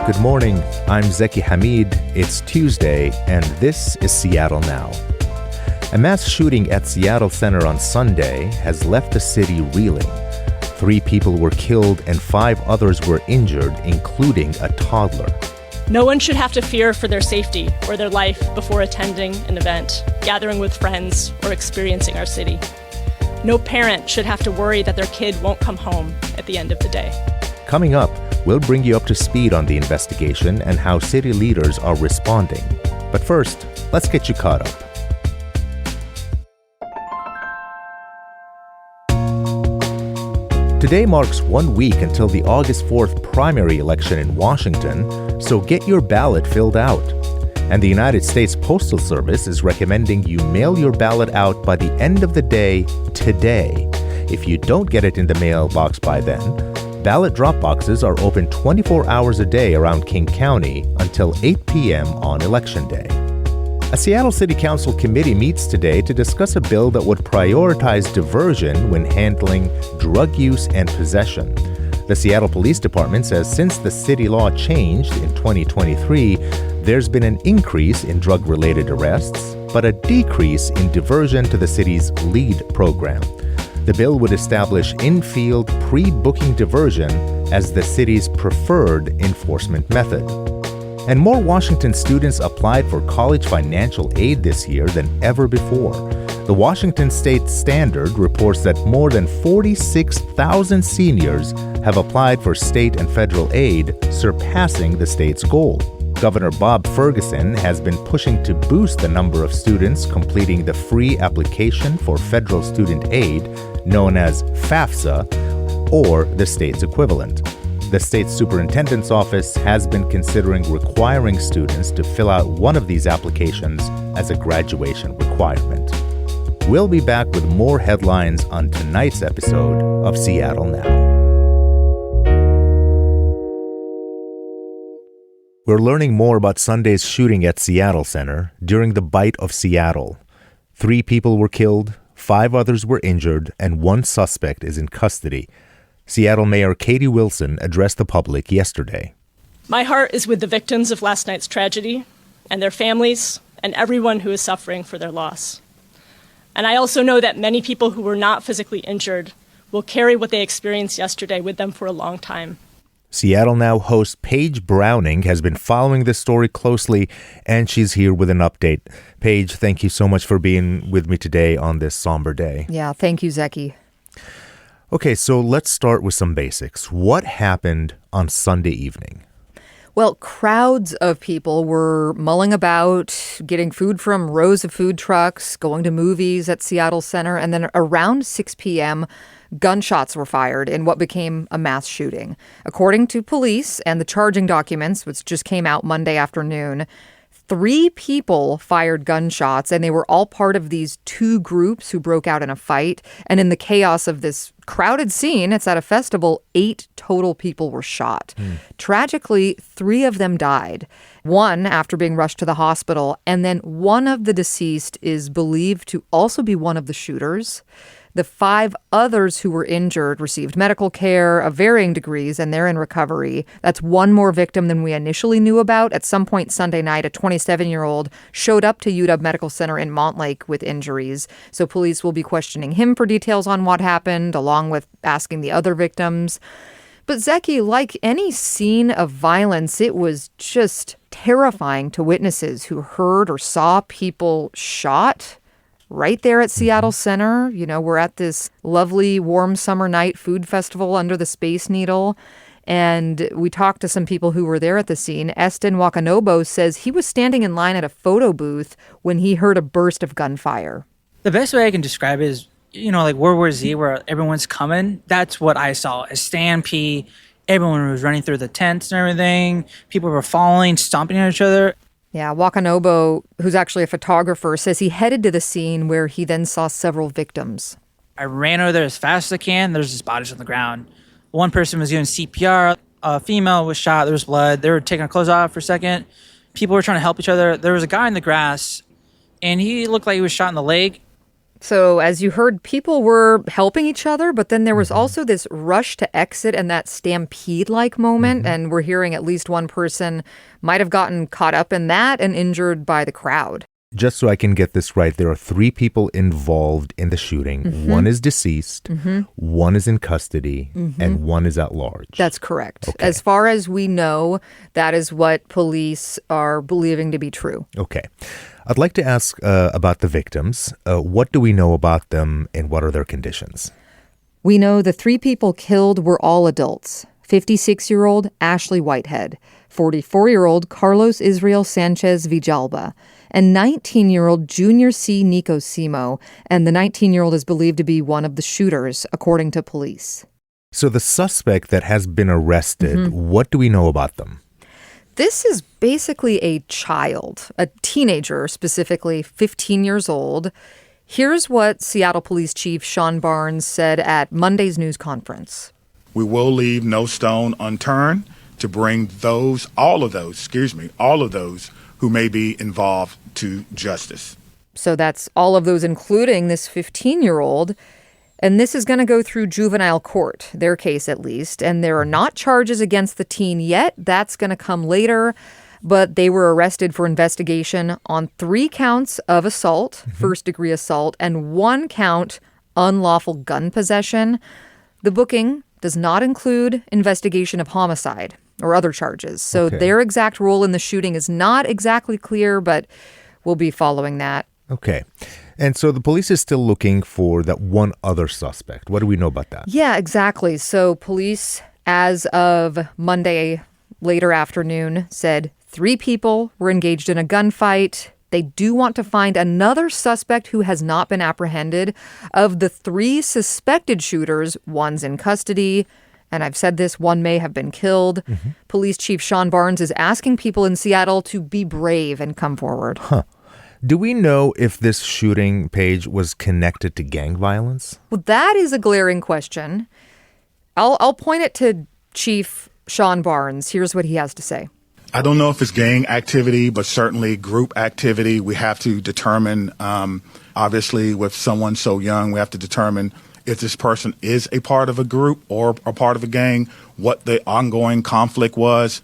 Good morning. I'm Zeki Hamid. It's Tuesday, and this is Seattle Now. A mass shooting at Seattle Center on Sunday has left the city reeling. 3 people were killed and 5 others were injured, including a toddler. No one should have to fear for their safety or their life before attending an event, gathering with friends, or experiencing our city. No parent should have to worry that their kid won't come home at the end of the day. Coming up, we'll bring you up to speed on the investigation and how city leaders are responding. But first, let's get you caught up. Today marks 1 week until the August 4th primary election in Washington, so get your ballot filled out. And the United States Postal Service is recommending you mail your ballot out by the end of the day today. If you don't get it in the mailbox by then, ballot drop boxes are open 24 hours a day around King County until 8 p.m. on Election Day. A Seattle City Council committee meets today to discuss a bill that would prioritize diversion when handling drug use and possession. The Seattle Police Department says since the city law changed in 2023, there's been an increase in drug-related arrests, but a decrease in diversion to the city's LEAD program. The bill would establish in-field pre-booking diversion as the city's preferred enforcement method. And more Washington students applied for college financial aid this year than ever before. The Washington State Standard reports that more than 46,000 seniors have applied for state and federal aid, surpassing the state's goal. Governor Bob Ferguson has been pushing to boost the number of students completing the free application for federal student aid, known as FAFSA, or the state's equivalent. The state superintendent's office has been considering requiring students to fill out one of these applications as a graduation requirement. We'll be back with more headlines on tonight's episode of Seattle Now. We're learning more about Sunday's shooting at Seattle Center during the Bite of Seattle. 3 people were killed, 5 others were injured, and 1 suspect is in custody. Seattle Mayor Katie Wilson addressed the public yesterday. My heart is with the victims of last night's tragedy and their families and everyone who is suffering for their loss. And I also know that many people who were not physically injured will carry what they experienced yesterday with them for a long time. Seattle Now host Paige Browning has been following this story closely, and she's here with an update. Paige, thank you so much for being with me today on this somber day. Yeah, thank you, Zeki. Okay, so let's start with some basics. What happened on Sunday evening? Well, crowds of people were mulling about, getting food from rows of food trucks, going to movies at Seattle Center, and then around 6 p.m., gunshots were fired in what became a mass shooting. According to police and the charging documents, which just came out Monday afternoon, 3 people fired gunshots, and they were all part of these 2 groups who broke out in a fight. And in the chaos of this crowded scene, it's at a festival, 8 total people were shot. Tragically, 3 of them died. 1 after being rushed to the hospital, and then one of the deceased is believed to also be one of the shooters. The 5 others who were injured received medical care of varying degrees, and they're in recovery. That's 1 more victim than we initially knew about. At some point Sunday night, a 27-year-old showed up to UW Medical Center in Montlake with injuries. So police will be questioning him for details on what happened, along with asking the other victims. But Zeki, like any scene of violence, it was just terrifying to witnesses who heard or saw people shot right there at Seattle Center. You know, we're at this lovely warm summer night food festival under the Space Needle. And we talked to some people who were there at the scene. Eston Wakanobo says he was standing in line at a photo booth when he heard a burst of gunfire. The best way I can describe it is, you know, like World War Z, where everyone's coming. That's what I saw, a stampede. Everyone was running through the tents and everything. People were falling, stomping at each other. Yeah, Wakanobo, who's actually a photographer, says he headed to the scene where he then saw several victims. I ran over there as fast as I can. There's just bodies on the ground. One person was doing CPR. A female was shot. There was blood. They were taking her clothes off for a second. People were trying to help each other. There was a guy in the grass, and he looked like he was shot in the leg. So, as you heard, people were helping each other, but then there was also this rush to exit and that stampede-like moment. And we're hearing at least one person might have gotten caught up in that and injured by the crowd. Just so I can get this right, there are 3 people involved in the shooting. One is deceased, one is in custody, and one is at large. That's correct. Okay. As far as we know, that is what police are believing to be true. Okay. I'd like to ask about the victims. What do we know about them and what are their conditions? We know the 3 people killed were all adults. 56-year-old Ashley Whitehead, 44-year-old Carlos Israel Sanchez Villalba, and 19-year-old Junior C. Nico Simo, and the 19-year-old is believed to be one of the shooters, according to police. So the suspect that has been arrested, what do we know about them? This is basically a child, a teenager, specifically 15 years old. Here's what Seattle Police Chief Sean Barnes said at Monday's news conference. We will leave no stone unturned to bring all of those who may be involved to justice. So that's all of those, including this 15-year-old. And this is going to go through juvenile court, their case at least. And there are not charges against the teen yet. That's going to come later. But they were arrested for investigation on 3 counts of assault, first-degree assault, and 1 count unlawful gun possession. The booking does not include investigation of homicide or other charges. So their exact role in the shooting is not exactly clear, but we'll be following that. Okay. And so the police is still looking for that one other suspect. What do we know about that? Yeah, exactly. So police, as of Monday later afternoon, said 3 people were engaged in a gunfight. They do want to find another suspect who has not been apprehended. Of the 3 suspected shooters, one's in custody. And I've said this, one may have been killed. Police Chief Sean Barnes is asking people in Seattle to be brave and come forward. Do we know if this shooting, Paige, was connected to gang violence? Well, that is a glaring question. I'll point it to Chief Sean Barnes. Here's what he has to say. I don't know if it's gang activity, but certainly group activity. We have to determine, obviously, with someone so young, we have to determine if this person is a part of a group or a part of a gang, what the ongoing conflict was.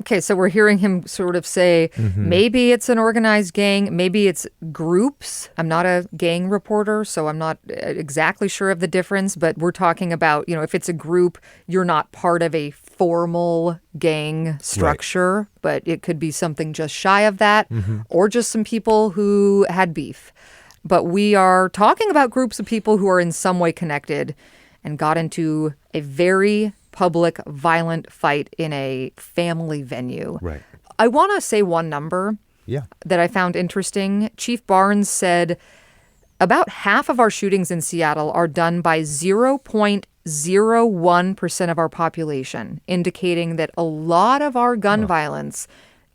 Okay, so we're hearing him sort of say, maybe it's an organized gang, maybe it's groups. I'm not a gang reporter, so I'm not exactly sure of the difference, but we're talking about, if it's a group, you're not part of a formal gang structure, but it could be something just shy of that, or just some people who had beef. But we are talking about groups of people who are in some way connected and got into a very public, violent fight in a family venue. Right. I want to say one number that I found interesting. Chief Barnes said about half of our shootings in Seattle are done by 0.01% of our population, indicating that a lot of our gun violence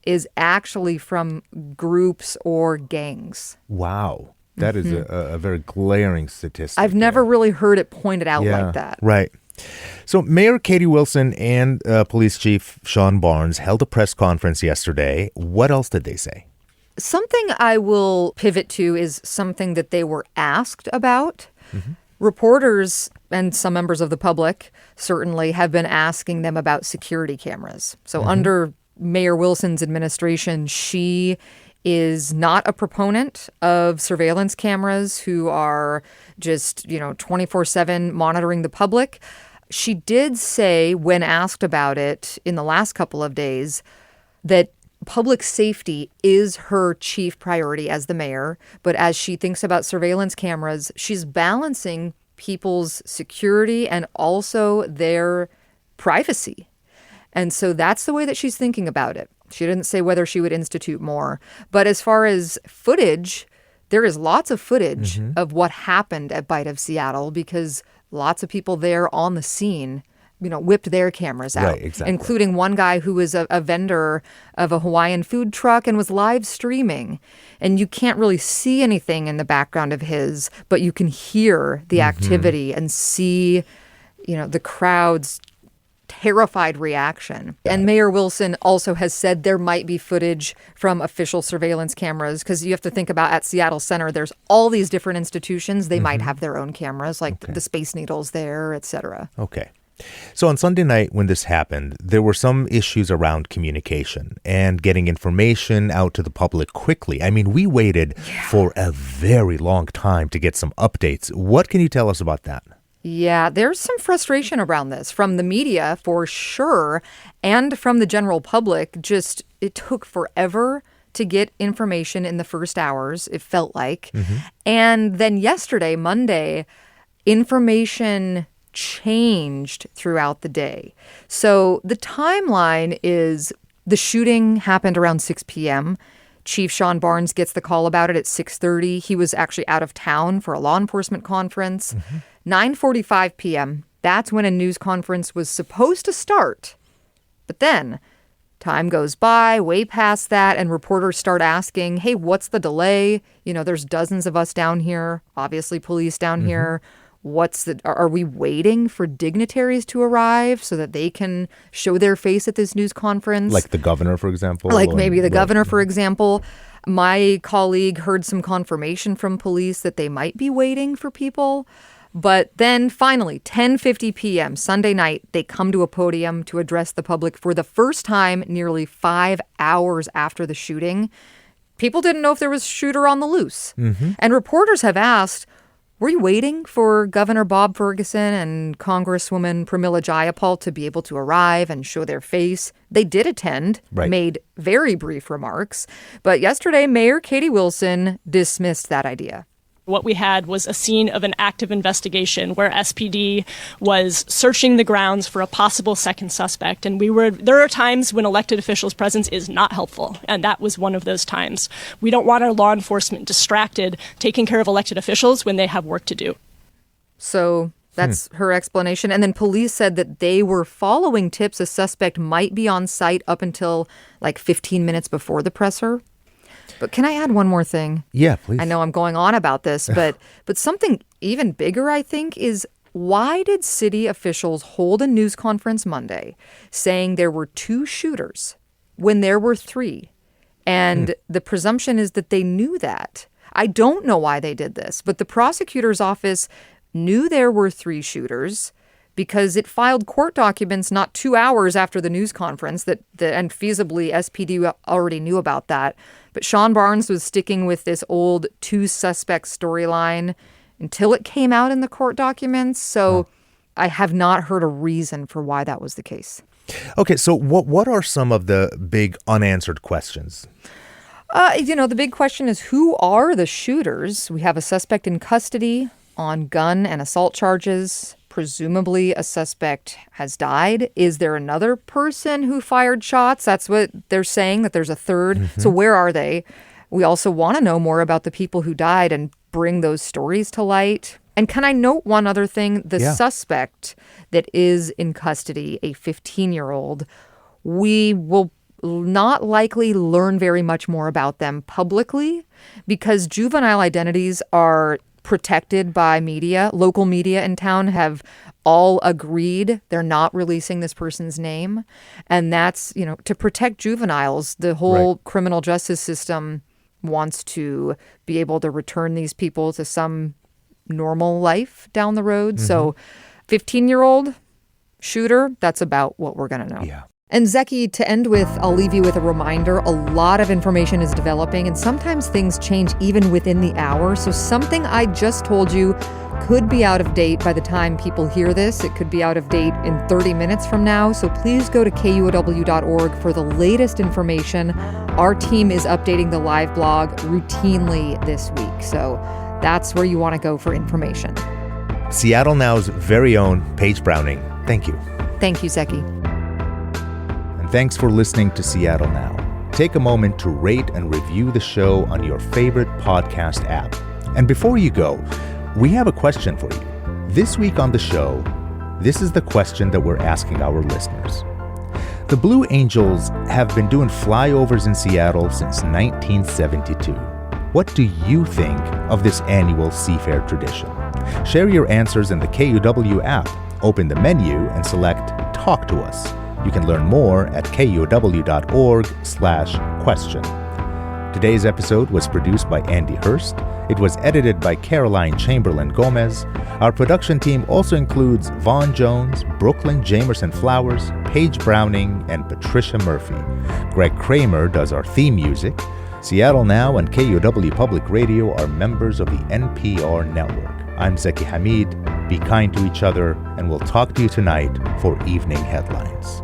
is actually from groups or gangs. Wow. That is a very glaring statistic. I've never really heard it pointed out like that. Right. So Mayor Katie Wilson and Police Chief Sean Barnes held a press conference yesterday. What else did they say? Something I will pivot to is something that they were asked about. Reporters and some members of the public certainly have been asking them about security cameras. So under Mayor Wilson's administration, she is not a proponent of surveillance cameras who are just, 24/7 monitoring the public. She did say, when asked about it in the last couple of days, that public safety is her chief priority as the mayor. But as she thinks about surveillance cameras, she's balancing people's security and also their privacy. And so that's the way that she's thinking about it. She didn't say whether she would institute more. But as far as footage, there is lots of footage of what happened at Bite of Seattle because lots of people there on the scene, whipped their cameras out, right, exactly. Including one guy who was a vendor of a Hawaiian food truck and was live streaming. And you can't really see anything in the background of his, but you can hear the activity and see, the crowds terrified reaction. And Mayor Wilson also has said there might be footage from official surveillance cameras, because you have to think about at Seattle Center, there's all these different institutions. They might have their own cameras, like the Space Needles there, et cetera. Okay. So on Sunday night when this happened, there were some issues around communication and getting information out to the public quickly. I mean, we waited for a very long time to get some updates. What can you tell us about that? Yeah, there's some frustration around this from the media for sure, and from the general public. Just it took forever to get information in the first hours, it felt like. And then yesterday, Monday, information changed throughout the day. So the timeline is the shooting happened around 6 p.m. Chief Sean Barnes gets the call about it at 6:30. He was actually out of town for a law enforcement conference. 9:45 p.m., that's when a news conference was supposed to start. But then time goes by, way past that, and reporters start asking, hey, what's the delay? You know, there's dozens of us down here, obviously police down here. Are we waiting for dignitaries to arrive so that they can show their face at this news conference? Like the governor, for example? Like maybe the governor, for example. My colleague heard some confirmation from police that they might be waiting for people. But then finally, 10:50 p.m. Sunday night, they come to a podium to address the public for the first time nearly 5 hours after the shooting. People didn't know if there was a shooter on the loose. And reporters have asked, were you waiting for Governor Bob Ferguson and Congresswoman Pramila Jayapal to be able to arrive and show their face? They did attend, made very brief remarks. But yesterday, Mayor Katie Wilson dismissed that idea. What we had was a scene of an active investigation where SPD was searching the grounds for a possible second suspect. And there are times when elected officials' presence is not helpful. And that was one of those times. We don't want our law enforcement distracted, taking care of elected officials when they have work to do. So that's her explanation. And then police said that they were following tips a suspect might be on site up until like 15 minutes before the presser. But can I add one more thing? Yeah, please. I know I'm going on about this, but something even bigger, I think, is why did city officials hold a news conference Monday saying there were 2 shooters when there were 3? And the presumption is that they knew that. I don't know why they did this, but the prosecutor's office knew there were 3 shooters because it filed court documents not 2 hours after the news conference and feasibly SPD already knew about that. But Sean Barnes was sticking with this old 2 suspects storyline until it came out in the court documents. So I have not heard a reason for why that was the case. Okay, so what are some of the big unanswered questions? The big question is, who are the shooters? We have a suspect in custody on gun and assault charges. Presumably a suspect has died. Is there another person who fired shots? That's what they're saying, that there's a third. So where are they? We also want to know more about the people who died and bring those stories to light. And can I note one other thing? The suspect that is in custody, a 15-year-old, we will not likely learn very much more about them publicly because juvenile identities are protected by media. Local media in town have all agreed they're not releasing this person's name. And that's, to protect juveniles. The whole criminal justice system wants to be able to return these people to some normal life down the road. So 15-year-old shooter, that's about what we're going to know. Yeah. And Zeki, to end with, I'll leave you with a reminder. A lot of information is developing, and sometimes things change even within the hour. So something I just told you could be out of date by the time people hear this. It could be out of date in 30 minutes from now. So please go to KUOW.org for the latest information. Our team is updating the live blog routinely this week. So that's where you want to go for information. Seattle Now's very own Paige Browning. Thank you. Thank you, Zeki. Thanks for listening to Seattle Now. Take a moment to rate and review the show on your favorite podcast app. And before you go, we have a question for you. This week on the show, this is the question that we're asking our listeners. The Blue Angels have been doing flyovers in Seattle since 1972. What do you think of this annual seafair tradition? Share your answers in the KUOW app. Open the menu and select talk to us. You can learn more at kuow.org/question. Today's episode was produced by Andy Hurst. It was edited by Caroline Chamberlain Gomez. Our production team also includes Vaughn Jones, Brooklyn Jamerson Flowers, Paige Browning, and Patricia Murphy. Greg Kramer does our theme music. Seattle Now and KUOW Public Radio are members of the NPR network. I'm Zeki Hamid. Be kind to each other, and we'll talk to you tonight for Evening Headlines.